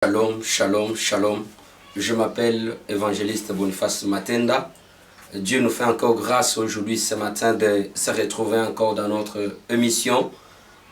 Shalom, shalom, shalom. Je m'appelle évangéliste Boniface Matenda. Dieu nous fait encore grâce aujourd'hui, ce matin, de se retrouver encore dans notre émission.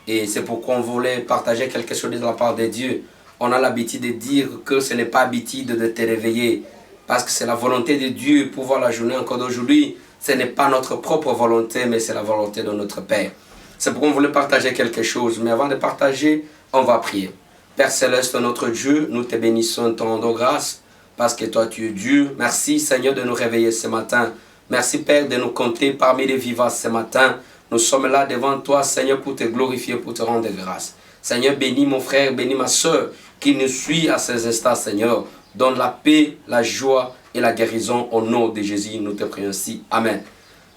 Et c'est pourquoi on voulait partager quelque chose de la part de Dieu. On a l'habitude de dire que ce n'est pas habitude de te réveiller. Parce que c'est la volonté de Dieu pour voir la journée encore d'aujourd'hui. Ce n'est pas notre propre volonté, mais c'est la volonté de notre Père. C'est pourquoi on voulait partager quelque chose. Mais avant de partager, on va prier. Père Céleste, notre Dieu, nous te bénissons, te rendons grâce, parce que toi tu es Dieu. Merci Seigneur de nous réveiller ce matin. Merci Père de nous compter parmi les vivants ce matin. Nous sommes là devant toi Seigneur pour te glorifier, pour te rendre grâce. Seigneur, bénis mon frère, bénis ma soeur qui nous suit à ces instants Seigneur. Donne la paix, la joie et la guérison au nom de Jésus. Nous te prions ainsi. Amen.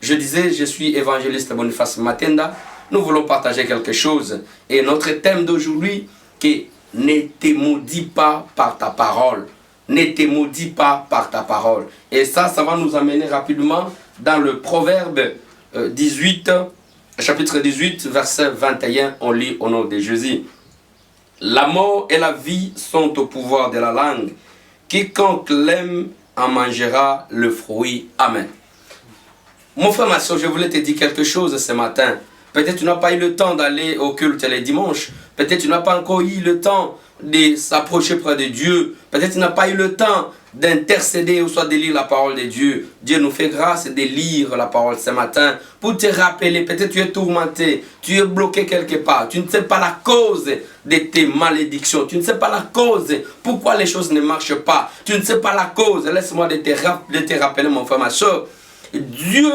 Je disais, je suis évangéliste Boniface Matenda. Nous voulons partager quelque chose. Et notre thème d'aujourd'hui qui ne te maudis pas par ta parole. Ne te maudis pas par ta parole. Et ça va nous amener rapidement dans le Proverbe 18, chapitre 18, verset 21. On lit au nom de Jésus. La mort et la vie sont au pouvoir de la langue. Quiconque l'aime en mangera le fruit. Amen. Mon frère, ma soeur, je voulais te dire quelque chose ce matin. Peut-être tu n'as pas eu le temps d'aller au culte les dimanches. Peut-être tu n'as pas encore eu le temps de s'approcher près de Dieu. Peut-être tu n'as pas eu le temps d'intercéder ou soit de lire la parole de Dieu. Dieu nous fait grâce de lire la parole ce matin pour te rappeler. Peut-être tu es tourmenté, tu es bloqué quelque part. Tu ne sais pas la cause de tes malédictions. Tu ne sais pas la cause pourquoi les choses ne marchent pas. Tu ne sais pas la cause. Laisse-moi de te rappeler, mon frère, ma soeur. Dieu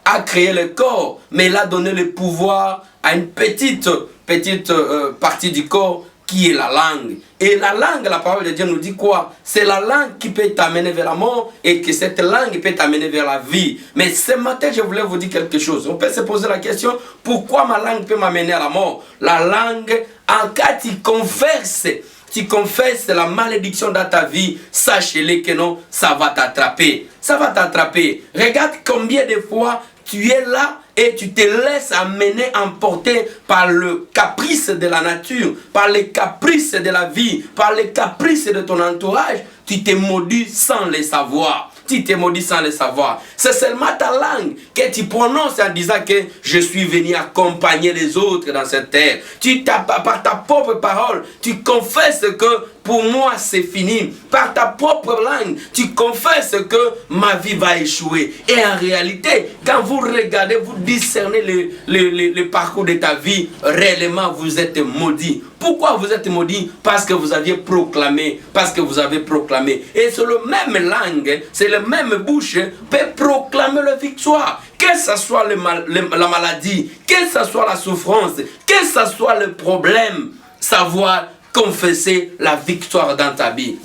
a créé le corps, mais il a donné le pouvoir à une petite partie du corps qui est la langue. Et la langue, la parole de Dieu nous dit quoi? C'est la langue qui peut t'amener vers la mort et que cette langue peut t'amener vers la vie. Mais ce matin, je voulais vous dire quelque chose. On peut se poser la question, pourquoi ma langue peut m'amener à la mort? La langue, en cas tu confesses la malédiction dans ta vie, sache-le que non, ça va t'attraper. Ça va t'attraper. Regarde combien de fois tu es là et tu te laisses amener, emporter par le caprice de la nature, par les caprices de la vie, par les caprices de ton entourage. Tu te maudis sans le savoir. Tu te maudis sans le savoir. C'est seulement ta langue que tu prononces en disant que je suis venu accompagner les autres dans cette terre. Par ta propre parole, tu confesses que pour moi c'est fini. Par ta propre langue, tu confesses que ma vie va échouer. Et en réalité, quand vous regardez, vous discernez le parcours de ta vie, réellement vous êtes maudit. Pourquoi vous êtes maudit? Parce que vous aviez proclamé. Parce que vous avez proclamé. Et c'est le même langue, c'est le même bouche peut proclamer la victoire. Que ce soit la maladie, que ce soit la souffrance, que ce soit le problème, savoir confesser la victoire dans ta vie.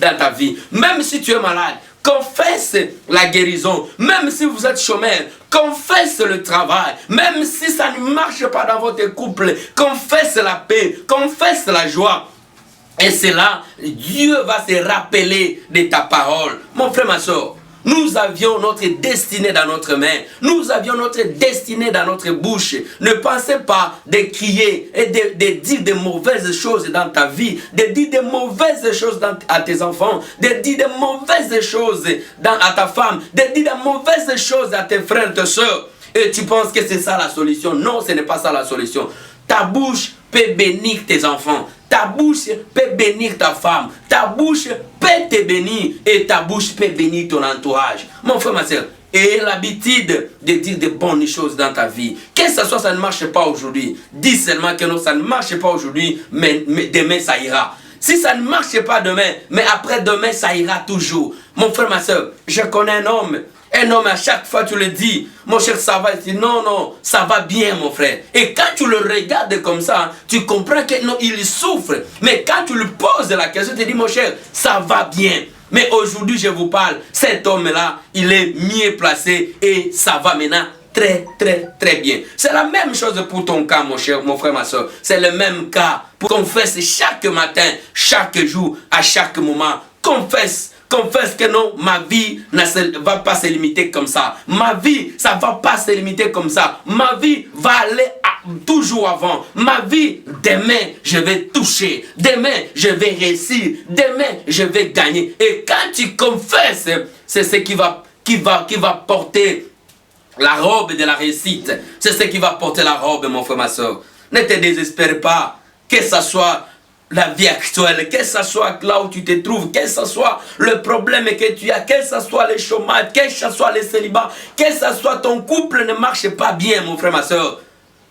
Même si tu es malade, confesse la guérison. Même si vous êtes chômeur, confesse le travail. Même si ça ne marche pas dans votre couple, confesse la paix, confesse la joie. Et c'est là, Dieu va se rappeler de ta parole. Mon frère, ma soeur, nous avions notre destinée dans notre main. Nous avions notre destinée dans notre bouche. Ne pensez pas de crier et de dire de mauvaises choses dans ta vie, de dire de mauvaises choses à tes enfants, de dire de mauvaises choses à ta femme, de dire de mauvaises choses à tes frères, tes soeurs. Et tu penses que c'est ça la solution. Non, ce n'est pas ça la solution. Ta bouche peut bénir tes enfants. Ta bouche peut bénir ta femme. Ta bouche peut te bénir. Et ta bouche peut bénir ton entourage. Mon frère, ma soeur, aie l'habitude de dire de bonnes choses dans ta vie. Que ce soit, ça ne marche pas aujourd'hui. Dis seulement que non, ça ne marche pas aujourd'hui, mais demain, ça ira. Si ça ne marche pas demain, mais après-demain, ça ira toujours. Mon frère, ma soeur, je connais un homme. Un homme, à chaque fois tu le dis, mon cher, ça va. Il dit, non, non, ça va bien, mon frère. Et quand tu le regardes comme ça, tu comprends que non, il souffre. Mais quand tu lui poses la question, tu te dis, mon cher, ça va bien. Mais aujourd'hui, je vous parle, cet homme-là, il est mieux placé et ça va maintenant très, très, très bien. C'est la même chose pour ton cas, mon cher, mon frère, ma soeur. C'est le même cas. Confesse chaque matin, chaque jour, à chaque moment. Confesse que non, ma vie ne va pas se limiter comme ça. Ma vie, ça ne va pas se limiter comme ça. Ma vie va aller toujours avant. Ma vie, demain, je vais toucher. Demain, je vais réussir. Demain, je vais gagner. Et quand tu confesses, c'est ce qui va porter la robe de la réussite. C'est ce qui va porter la robe, mon frère, ma soeur. Ne te désespère pas. Que ce soit la vie actuelle, que ce soit là où tu te trouves, que ce soit le problème que tu as, que ce soit le chômage, que ce soit le célibat, que ce soit ton couple ne marche pas bien, mon frère, ma soeur.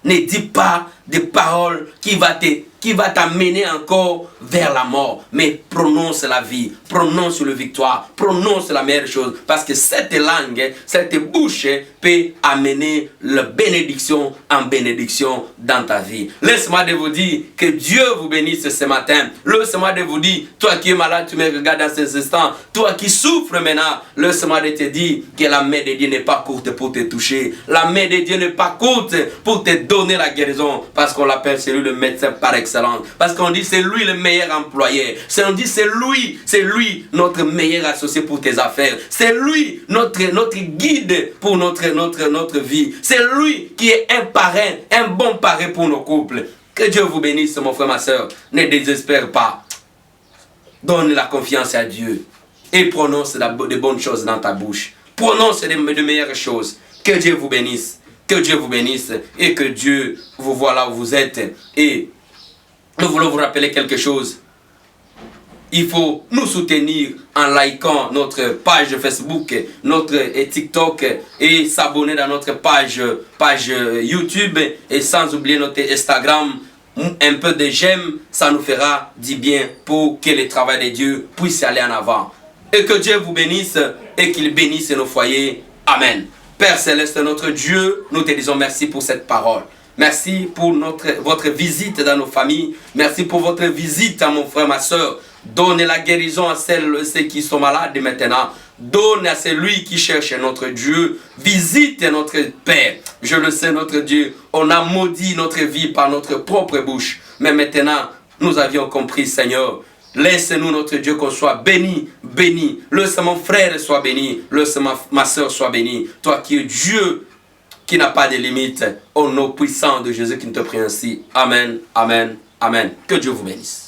Ne dis pas des paroles qui va t'amener encore vers la mort. Mais prononce la vie, prononce la victoire, prononce la meilleure chose. Parce que cette langue, cette bouche peut amener la bénédiction en bénédiction dans ta vie. Laisse-moi de vous dire que Dieu vous bénisse ce matin. Laisse-moi de vous dire, toi qui es malade, tu me regardes dans ces instants. Toi qui souffres maintenant, laisse-moi de te dire que la main de Dieu n'est pas courte pour te toucher. La main de Dieu n'est pas courte pour te donner la guérison. Parce qu'on l'appelle, c'est lui le médecin par excellence. Parce qu'on dit c'est lui le meilleur employé. On dit c'est lui notre meilleur associé pour tes affaires. C'est lui notre guide pour notre vie. C'est lui qui est un parrain, un bon parrain pour nos couples. Que Dieu vous bénisse, mon frère, ma soeur. Ne désespère pas. Donne la confiance à Dieu et prononce de bonnes choses dans ta bouche. Prononce de meilleures choses. Que Dieu vous bénisse. Que Dieu vous bénisse et que Dieu vous voit là où vous êtes. Et nous voulons vous rappeler quelque chose. Il faut nous soutenir en likant notre page Facebook, notre TikTok et s'abonner dans notre page YouTube et sans oublier notre Instagram. Un peu de j'aime, ça nous fera du bien pour que le travail de Dieu puisse aller en avant. Et que Dieu vous bénisse et qu'il bénisse nos foyers. Amen. Père Céleste, notre Dieu, nous te disons merci pour cette parole. Merci pour votre visite dans nos familles. Merci pour votre visite à mon frère, ma soeur. Donne la guérison à ceux qui sont malades maintenant. Donne à celui qui cherche notre Dieu. Visite notre Père. Je le sais, notre Dieu. On a maudit notre vie par notre propre bouche. Mais maintenant, nous avions compris, Seigneur. Laisse-nous, notre Dieu, qu'on soit béni, béni. Laisse mon frère soit béni. Laisse ma soeur soit bénie. Toi qui es Dieu, qui n'a pas de limite. Au nom puissant de Jésus qui te prie ainsi. Amen, amen, amen. Que Dieu vous bénisse.